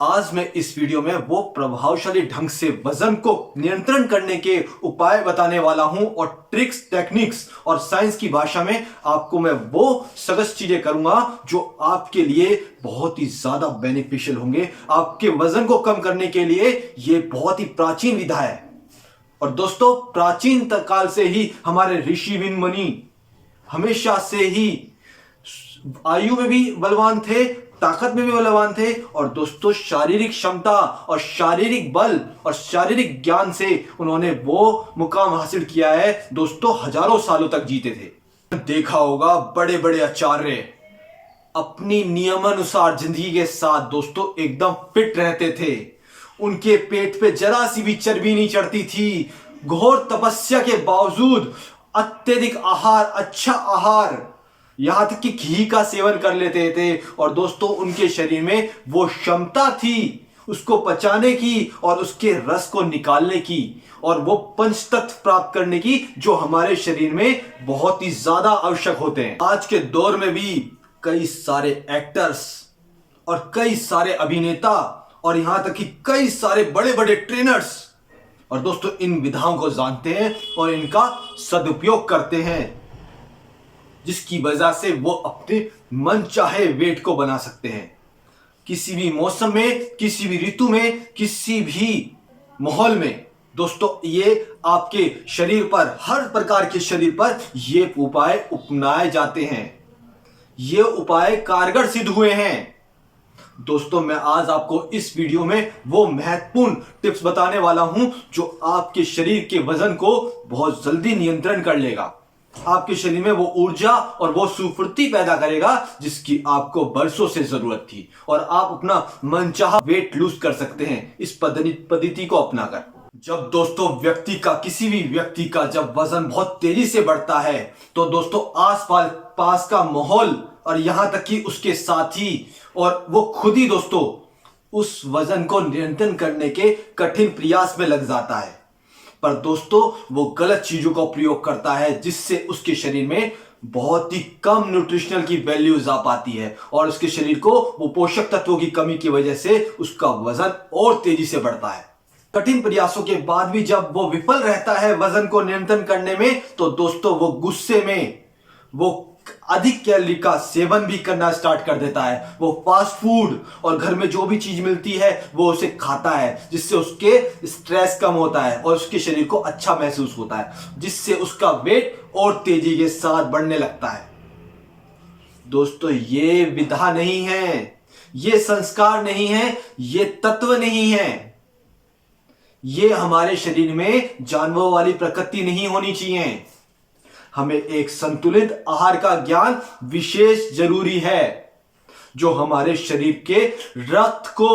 आज मैं इस वीडियो में वो प्रभावशाली ढंग से वजन को नियंत्रण करने के उपाय बताने वाला हूं और ट्रिक्स, टेक्निक्स और साइंस की भाषा में आपको मैं वो सगस चीजें करूंगा जो आपके लिए बहुत ही ज्यादा बेनिफिशियल होंगे। आपके वजन को कम करने के लिए ये बहुत ही प्राचीन विधा है। और दोस्तों, प्राचीन काल से ही हमारे ऋषि मुनि हमेशा से ही आयु में भी बलवान थे, ताकत में भी बलवान थे और दोस्तों शारीरिक क्षमता और शारीरिक बल और शारीरिक ज्ञान से उन्होंने वो मुकाम हासिल किया है। दोस्तों हजारों सालों तक जीते थे। देखा होगा बड़े बड़े आचार्य अपनी नियमानुसार जिंदगी के साथ दोस्तों एकदम फिट रहते थे। उनके पेट पे जरा सी भी चर्बी नहीं चढ़ती थी। घोर तपस्या के बावजूद अत्यधिक आहार, अच्छा आहार, यहां तक कि घी का सेवन कर लेते थे। और दोस्तों उनके शरीर में वो क्षमता थी उसको पचाने की और उसके रस को निकालने की और वो पंच तत्व प्राप्त करने की जो हमारे शरीर में बहुत ही ज्यादा आवश्यक होते हैं। आज के दौर में भी कई सारे एक्टर्स और कई सारे अभिनेता और यहां तक कि कई सारे बड़े बड़े ट्रेनर्स और दोस्तों इन विधाओं को जानते हैं और इनका सदुपयोग करते हैं, जिसकी वजह से वो अपने मन चाहे वेट को बना सकते हैं। किसी भी मौसम में, किसी भी ऋतु में, किसी भी माहौल में दोस्तों ये आपके शरीर पर, हर प्रकार के शरीर पर ये उपाय अपनाए जाते हैं। ये उपाय कारगर सिद्ध हुए हैं। दोस्तों मैं आज आपको इस वीडियो में वो महत्वपूर्ण टिप्स बताने वाला हूं जो आपके शरीर के वजन को बहुत जल्दी नियंत्रण कर लेगा। आपके शरीर में वो ऊर्जा और वो सुफुर्ती पैदा करेगा जिसकी आपको बरसों से जरूरत थी और आप अपना मनचाहा वेट लूज कर सकते हैं इस पद्धति को अपनाकर। जब दोस्तों किसी भी व्यक्ति का जब वजन बहुत तेजी से बढ़ता है तो दोस्तों आस पास का माहौल और यहां तक कि उसके साथी और वो खुद ही दोस्तों उस वजन को नियंत्रण करने के कठिन प्रयास में लग जाता है। पर दोस्तों वो गलत चीजों का प्रयोग करता है जिससे उसके शरीर में बहुत ही कम न्यूट्रिशनल की वैल्यूज आ पाती है और उसके शरीर को वो पोषक तत्वों की कमी की वजह से उसका वजन और तेजी से बढ़ता है। कठिन प्रयासों के बाद भी जब वो विफल रहता है वजन को नियंत्रण करने में तो दोस्तों वो गुस्से में वो अधिक कैलोरी का सेवन भी करना स्टार्ट कर देता है। वो फास्ट फूड और घर में जो भी चीज मिलती है वो उसे खाता है जिससे उसके स्ट्रेस कम होता है और उसके शरीर को अच्छा महसूस होता है, जिससे उसका वेट और तेजी के साथ बढ़ने लगता है। दोस्तों ये विधा नहीं है, ये संस्कार नहीं है, ये तत्व नहीं है। ये हमारे शरीर में जानवरों वाली प्रकृति नहीं होनी चाहिए। हमें एक संतुलित आहार का ज्ञान विशेष जरूरी है जो हमारे शरीर के रक्त को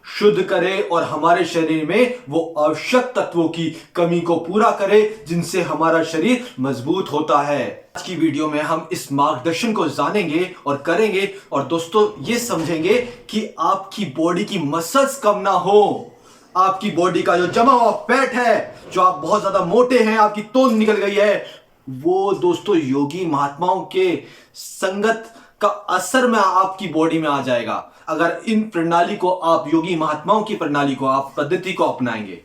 शुद्ध करे और हमारे शरीर में वो आवश्यक तत्वों की कमी को पूरा करे जिनसे हमारा शरीर मजबूत होता है। आज की वीडियो में हम इस मार्गदर्शन को जानेंगे और करेंगे और दोस्तों ये समझेंगे कि आपकी बॉडी की मसल्स कम ना हो, आपकी बॉडी का जो जमा हुआ फैट है, जो आप बहुत ज्यादा मोटे हैं, आपकी तोंद निकल गई है, वो दोस्तों योगी महात्माओं के संगत का असर में आपकी बॉडी में आ जाएगा। अगर इन प्रणाली को आप योगी महात्माओं की प्रणाली को आप पद्धति को अपनाएंगे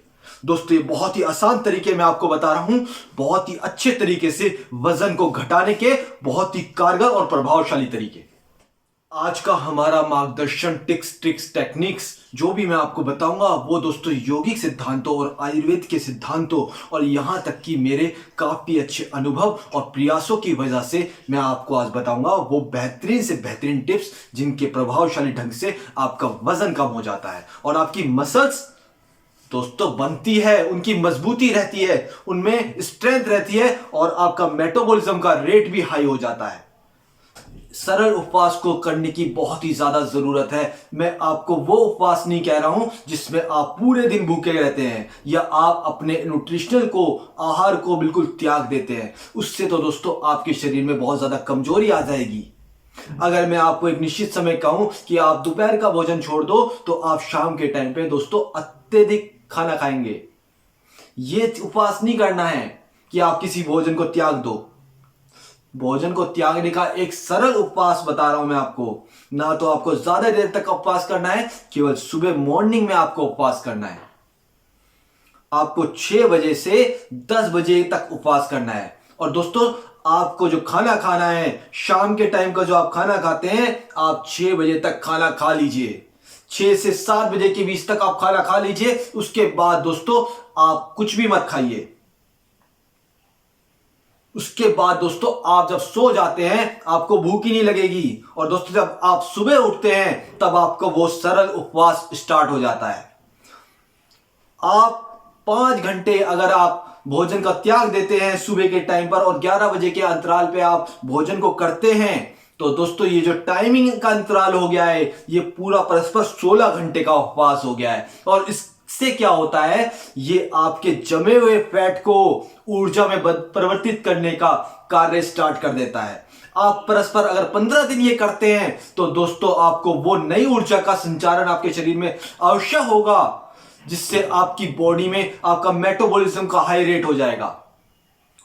दोस्तों, ये बहुत ही आसान तरीके में आपको बता रहा हूं, बहुत ही अच्छे तरीके से वजन को घटाने के बहुत ही कारगर और प्रभावशाली तरीके। आज का हमारा मार्गदर्शन, ट्रिक्स, टेक्निक्स जो भी मैं आपको बताऊंगा वो दोस्तों योगिक सिद्धांतों और आयुर्वेद के सिद्धांतों और यहां तक कि मेरे काफी अच्छे अनुभव और प्रयासों की वजह से मैं आपको आज बताऊंगा वो बेहतरीन से बेहतरीन टिप्स जिनके प्रभावशाली ढंग से आपका वजन कम हो जाता है और आपकी मसल्स दोस्तों बनती है, उनकी मजबूती रहती है, उनमें स्ट्रेंथ रहती है और आपका मेटाबॉलिज्म का रेट भी हाई हो जाता है। सरल उपवास को करने की बहुत ही ज्यादा जरूरत है। मैं आपको वो उपवास नहीं कह रहा हूं जिसमें आप पूरे दिन भूखे रहते हैं या आप अपने न्यूट्रिशनल को, आहार को बिल्कुल त्याग देते हैं। उससे तो दोस्तों आपके शरीर में बहुत ज्यादा कमजोरी आ जाएगी। अगर मैं आपको एक निश्चित समय कहूं कि आप दोपहर का भोजन छोड़ दो तो आप शाम के टाइम पे दोस्तों अत्यधिक खाना खाएंगे। ये उपवास नहीं करना है कि आप किसी भोजन को त्याग दो। भोजन को त्यागने का एक सरल उपवास बता रहा हूं मैं आपको। ना तो आपको ज्यादा देर तक उपवास करना है, केवल सुबह मॉर्निंग में आपको उपवास करना है। आपको 6 बजे से 10 बजे तक उपवास करना है। और दोस्तों, आपको जो खाना खाना है, शाम के टाइम का जो आप खाना खाते हैं, आप 6 बजे तक खाना खा लीजिए। 6 से 7 बजे के बीच तक आप खाना खा लीजिए। उसके बाद दोस्तों आप कुछ भी मत खाइए। उसके बाद दोस्तों आप जब सो जाते हैं, आपको भूख ही नहीं लगेगी। और दोस्तों, जब आप सुबह उठते हैं, तब आपको वो सरल उपवास स्टार्ट हो जाता है। आप 5 घंटे अगर आप भोजन का त्याग देते हैं सुबह के टाइम पर, और 11 बजे के अंतराल पे आप भोजन को करते हैं, तो दोस्तों ये जो टाइमिंग का अंतराल हो गया है, ये पूरा परस्पर 16 घंटे का उपवास हो गया है। और इससे क्या होता है, ये आपके जमे हुए फैट को ऊर्जा में परिवर्तित करने का कार्य स्टार्ट कर देता है। आप परस्पर अगर 15 दिन ये करते हैं, तो दोस्तों आपको वो नई ऊर्जा का संचारण आपके शरीर में अवश्य होगा, जिससे आपकी बॉडी में आपका मेटाबॉलिज्म का हाई रेट हो जाएगा।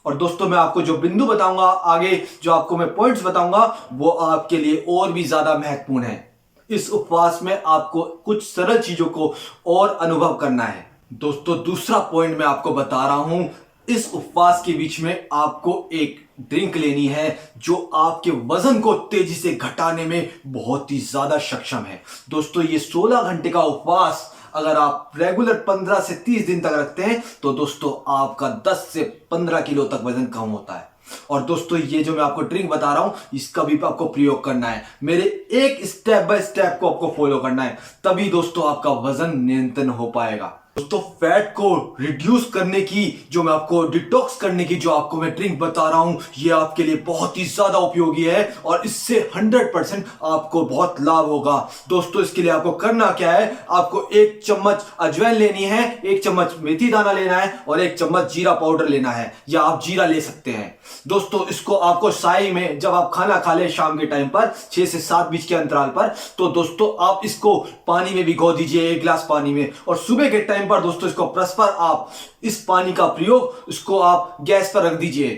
और दोस्तों, मैं आपको जो बिंदु बताऊंगा आगे, जो आपको मैं पॉइंट्स बताऊंगा, वो आपके लिए और भी ज्यादा महत्वपूर्ण है। इस उपवास में आपको कुछ सरल चीजों को और अनुभव करना है। दोस्तों, दूसरा पॉइंट मैं आपको बता रहा हूं, इस उपवास के बीच में आपको एक ड्रिंक लेनी है जो आपके वजन को तेजी से घटाने में बहुत ही ज्यादा सक्षम है। दोस्तों, ये 16 घंटे का उपवास अगर आप रेगुलर 15 से 30 दिन तक रखते हैं, तो दोस्तों आपका 10 से 15 किलो तक वजन कम होता है। और दोस्तों, ये जो मैं आपको ड्रिंक बता रहा हूं, इसका भी आपको प्रयोग करना है। मेरे एक स्टेप बाय स्टेप को आपको फॉलो करना है, तभी दोस्तों आपका वजन नियंत्रण हो पाएगा। दोस्तों, फैट को रिड्यूस करने की, जो मैं आपको डिटॉक्स करने की जो आपको मैं ड्रिंक बता रहा हूं, ये आपके लिए बहुत ही ज्यादा उपयोगी है और इससे 100% आपको बहुत लाभ होगा। दोस्तों, इसके लिए आपको करना क्या है, आपको 1 चम्मच अजवाइन लेनी है, 1 चम्मच मेथी दाना लेना है और 1 चम्मच जीरा पाउडर लेना है, या आप जीरा ले सकते हैं। दोस्तों, इसको आपको साई में, जब आप खाना खा ले शाम के टाइम पर 6 से 7 बीच के अंतराल पर, तो दोस्तों आप इसको पानी में भिगो दीजिए, 1 गिलास पानी में। और सुबह के टाइम पर दोस्तों इसको परस्पर आप इस पानी का प्रयोग, इसको आप गैस पर रख दीजिए।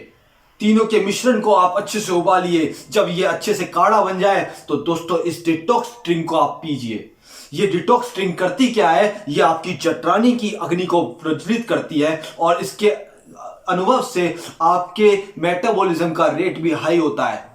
तीनों के मिश्रण को आप अच्छे से उबालिए। जब ये अच्छे से काढ़ा बन जाए, तो दोस्तों इस डिटॉक्स ड्रिंक को आप पीजिए। ये डिटॉक्स ड्रिंक करती क्या है, ये आपकी जठरानी की अग्नि को प्रज्वलित करती है और इसके अनुभव से आपके मेटाबॉलिज्म का रेट भी हाई होता है।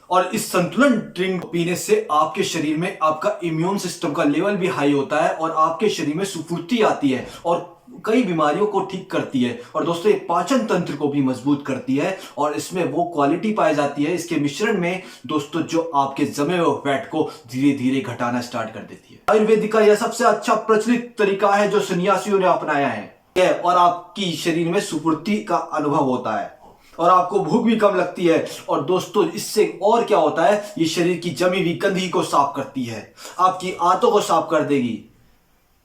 और इस संतुलन ड्रिंक पीने से आपके शरीर में आपका इम्यून सिस्टम का लेवल भी हाई होता है और आपके शरीर में स्फूर्ति आती है और कई बीमारियों को ठीक करती है। और दोस्तों, ये पाचन तंत्र को भी मजबूत करती है और इसमें वो क्वालिटी पाई जाती है इसके मिश्रण में दोस्तों, जो आपके जमे हुए फैट को धीरे धीरे घटाना स्टार्ट कर देती है। आयुर्वेदिक का यह सबसे अच्छा प्रचलित तरीका है जो सन्यासियों ने अपनाया है और आपकी शरीर में स्फूर्ति का अनुभव होता है और आपको भूख भी कम लगती है। और दोस्तों, इससे और क्या होता है, ये शरीर की जमी हुई गंदगी को साफ करती है, आपकी आंतों को साफ कर देगी।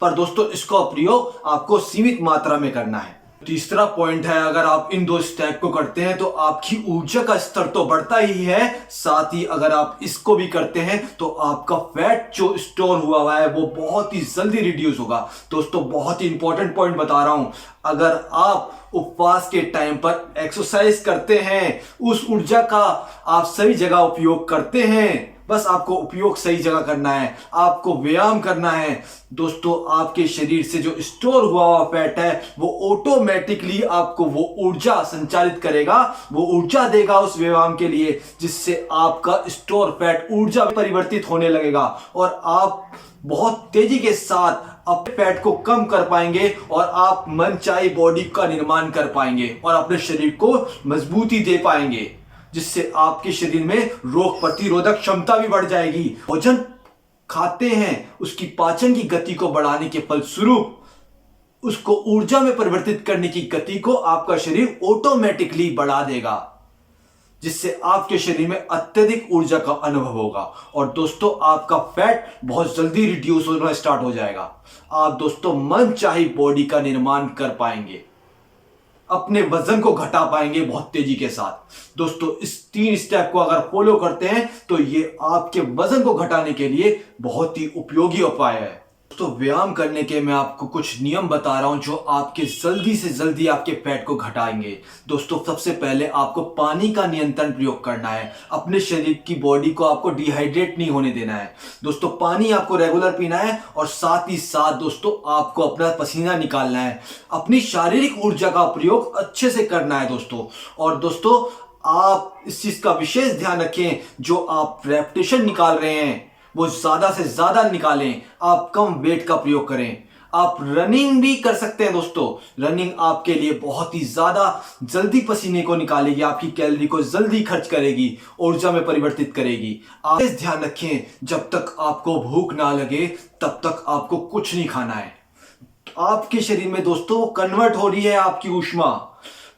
पर दोस्तों, इसका प्रयोग आपको सीमित मात्रा में करना है। तीसरा पॉइंट है, अगर आप इन 2 स्टेप को करते हैं तो आपकी ऊर्जा का स्तर तो बढ़ता ही है, साथ ही अगर आप इसको भी करते हैं तो आपका फैट जो स्टोर हुआ है वो बहुत ही जल्दी रिड्यूस होगा। दोस्तों, बहुत ही इंपॉर्टेंट पॉइंट बता रहा हूं, अगर आप उपवास के टाइम पर एक्सरसाइज करते हैं, उस ऊर्जा का आप सही जगह उपयोग करते हैं, बस आपको उपयोग सही जगह करना है, आपको व्यायाम करना है, दोस्तों आपके शरीर से जो स्टोर हुआ फैट है वो ऑटोमेटिकली आपको वो ऊर्जा संचालित करेगा, वो ऊर्जा देगा उस व्यायाम के लिए, जिससे आपका स्टोर फैट ऊर्जा परिवर्तित होने लगेगा और आप बहुत तेजी के साथ अपने फैट को कम कर पाएंगे और आप मनचाही बॉडी का निर्माण कर पाएंगे और अपने शरीर को मजबूती दे पाएंगे, जिससे आपके शरीर में रोग प्रतिरोधक क्षमता भी बढ़ जाएगी। भोजन खाते हैं, उसकी पाचन की गति को बढ़ाने के फलस्वरूप उसको ऊर्जा में परिवर्तित करने की गति को आपका शरीर ऑटोमेटिकली बढ़ा देगा, जिससे आपके शरीर में अत्यधिक ऊर्जा का अनुभव होगा और दोस्तों आपका फैट बहुत जल्दी रिड्यूस होना स्टार्ट हो जाएगा। आप दोस्तों मनचाही बॉडी का निर्माण कर पाएंगे, अपने वजन को घटा पाएंगे बहुत तेजी के साथ। दोस्तों, इस 3 स्टेप को अगर फॉलो करते हैं तो ये आपके वजन को घटाने के लिए बहुत ही उपयोगी उपाय है। तो व्यायाम करने के मैं आपको कुछ नियम बता रहा हूं जो आपके जल्दी से जल्दी आपके फैट को घटाएंगे। दोस्तों सबसे पहले आपको पानी का नियंत्रण प्रयोग करना है। अपने शरीर की बॉडी को आपको डिहाइड्रेट नहीं होने देना है। दोस्तों पानी आपको रेगुलर पीना है और साथ ही साथ दोस्तों आपको अपना पसीना निकालना है। अपनी शारीरिक ऊर्जा का प्रयोग अच्छे से करना है दोस्तों। और दोस्तों आप इस चीज का विशेष ध्यान रखें, जो आप रेपिटेशन निकाल रहे हैं वो ज्यादा से ज्यादा निकालें। आप कम वेट का प्रयोग करें। आप रनिंग भी कर सकते हैं दोस्तों। रनिंग आपके लिए बहुत ही ज्यादा जल्दी पसीने को निकालेगी, आपकी कैलोरी को जल्दी खर्च करेगी, ऊर्जा में परिवर्तित करेगी। आप इस ध्यान रखें, जब तक आपको भूख ना लगे तब तक आपको कुछ नहीं खाना है। आपके शरीर में दोस्तों कन्वर्ट हो रही है आपकी ऊष्मा,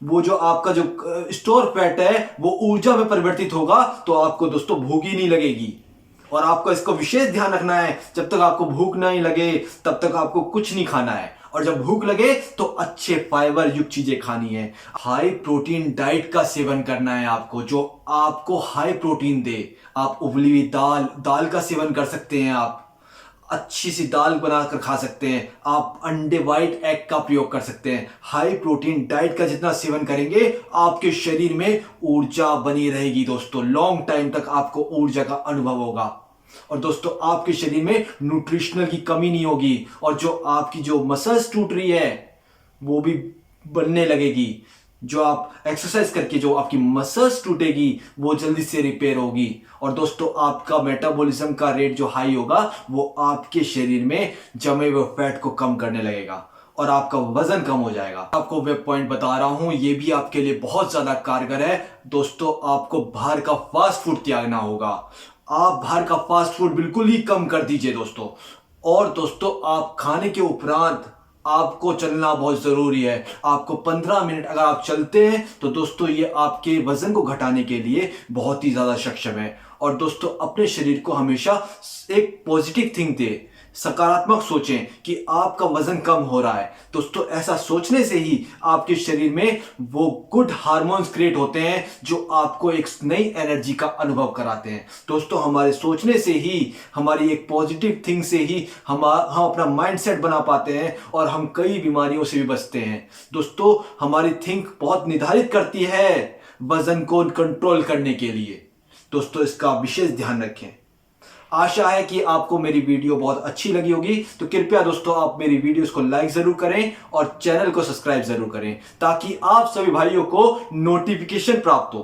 वो जो आपका जो स्टोर फैट है वो ऊर्जा में परिवर्तित होगा, तो आपको दोस्तों भूख ही नहीं लगेगी। और आपको इसको विशेष ध्यान रखना है, जब तक आपको भूख नहीं लगे तब तक आपको कुछ नहीं खाना है, और जब भूख लगे तो अच्छे फाइबर युक्त चीजें खानी है। हाई प्रोटीन डाइट का सेवन करना है आपको, जो आपको हाई प्रोटीन दे। आप उबली हुई दाल का सेवन कर सकते हैं। आप अच्छी सी दाल बनाकर खा सकते हैं। आप अंडे व्हाइट एग का प्रयोग कर सकते हैं। हाई प्रोटीन डाइट का जितना सेवन करेंगे आपके शरीर में ऊर्जा बनी रहेगी दोस्तों। लॉन्ग टाइम तक आपको ऊर्जा का अनुभव होगा। और दोस्तों आपके शरीर में न्यूट्रिशनल की कमी नहीं होगी, और जो आपकी जो मसल्स टूट रही है वो भी बनने लगेगी। जो आप एक्सरसाइज करके जो आपकी मसल्स टूटेगी वो जल्दी से रिपेयर होगी। और दोस्तों आपका मेटाबॉलिज्म का रेट जो हाई होगा वो आपके शरीर में जमे हुए फैट को कम करने लगेगा और आपका वजन कम हो जाएगा। आपको वे पॉइंट बता रहा हूं, ये भी आपके लिए बहुत ज्यादा कारगर है। दोस्तों आपको बाहर का फास्ट फूड त्यागना होगा। आप बाहर का फास्ट फूड बिल्कुल ही कम कर दीजिए दोस्तों। और दोस्तों आप खाने के उपरांत आपको चलना बहुत जरूरी है। आपको 15 मिनट अगर आप चलते हैं तो दोस्तों ये आपके वजन को घटाने के लिए बहुत ही ज्यादा सक्षम है। और दोस्तों अपने शरीर को हमेशा एक पॉजिटिव थिंक दे, सकारात्मक सोचें कि आपका वजन कम हो रहा है। दोस्तों ऐसा सोचने से ही आपके शरीर में वो गुड हार्मोन्स क्रिएट होते हैं जो आपको एक नई एनर्जी का अनुभव कराते हैं। दोस्तों हमारे सोचने से ही, हमारी एक पॉजिटिव थिंक से ही हम अपना माइंडसेट बना पाते हैं और हम कई बीमारियों से भी बचते हैं। दोस्तों हमारी थिंक बहुत निर्धारित करती है वजन को कंट्रोल करने के लिए। दोस्तों इसका विशेष ध्यान रखें। आशा है कि आपको मेरी वीडियो बहुत अच्छी लगी होगी, तो कृपया दोस्तों आप मेरी वीडियोस को लाइक जरूर करें और चैनल को सब्सक्राइब जरूर करें, ताकि आप सभी भाइयों को नोटिफिकेशन प्राप्त हो।